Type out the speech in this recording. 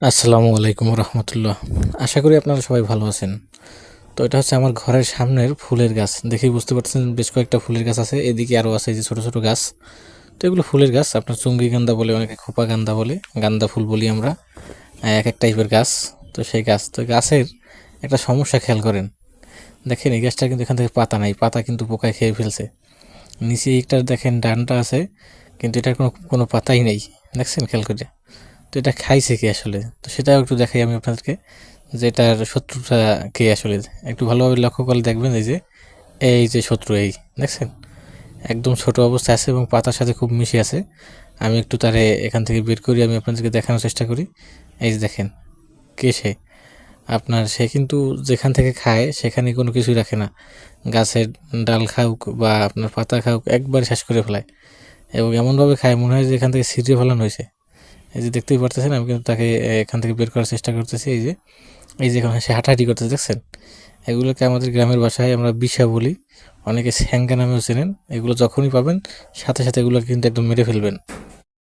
আসসালামু আলাইকুম রহমতুল্লাহ। আশা করি আপনারা সবাই ভালো আছেন। তো এটা হচ্ছে আমার ঘরের সামনের ফুলের গাছ, দেখেই বুঝতে পারছেন বেশ কয়েকটা ফুলের গাছ আছে, এদিকে আরও আছে এই যে ছোট ছোট গাছ। তো এগুলো ফুলের গাছ, আপনার চুঙ্গি গান্দা বলে, অনেকে খোপা গান্দা বলে, গান্দা ফুল বলি আমরা। এক এক টাইপের গাছ। তো সেই গাছ, তো গাছের একটা সমস্যা খেয়াল করেন। দেখেন এই গাছটা কিন্তু এখান থেকে পাতা নাই, পাতা কিন্তু পোকায় খেয়ে ফেলছে। নিচে একটা দেখেন ডানটা আছে, কিন্তু এটার কোনো কোনো পাতাই নেই, দেখছেন খেয়াল করে। তো এটা খাইছে কি আসলে, তো সেটাও একটু দেখাই আমি আপনাদেরকে, যে এটার শত্রুটা কে আসলে। একটু ভালোভাবে লক্ষ্য করলে দেখবেন এই যে শত্রু, এই দেখছেন একদম ছোট অবস্থায় আছে এবং পাতার সাথে খুব মিশে আছে। আমি একটু তারে এখান থেকে বের করি, আমি আপনাদেরকে দেখানোর চেষ্টা করি। এই যে দেখেন, কে সে। আপনার সে কিন্তু যেখান থেকে খায় সেখানে কোনো কিছুই রাখে না, গাছের ডাল খাউক বা আপনার পাতা খাউক একবার শেষ করে ফেলায়, এবং এমনভাবে খায় মনে হয় যে এখান থেকে ছিঁড়ে ফেলানো হয়েছে। এই যে দেখতেই পারতেছেন, আমি কিন্তু তাকে এখান থেকে বের করার চেষ্টা করতেছি। এই যে এখন সে হাঁটাহাঁটি করতেছে, দেখছেন। এগুলোকে আমাদের গ্রামের ভাষায় আমরা বিশা বলি, অনেকে স্যাঙ্গা নামেও চেনেন। এগুলো যখনই পাবেন সাথে সাথে এগুলো কিন্তু একদম মেরে ফেলবেন।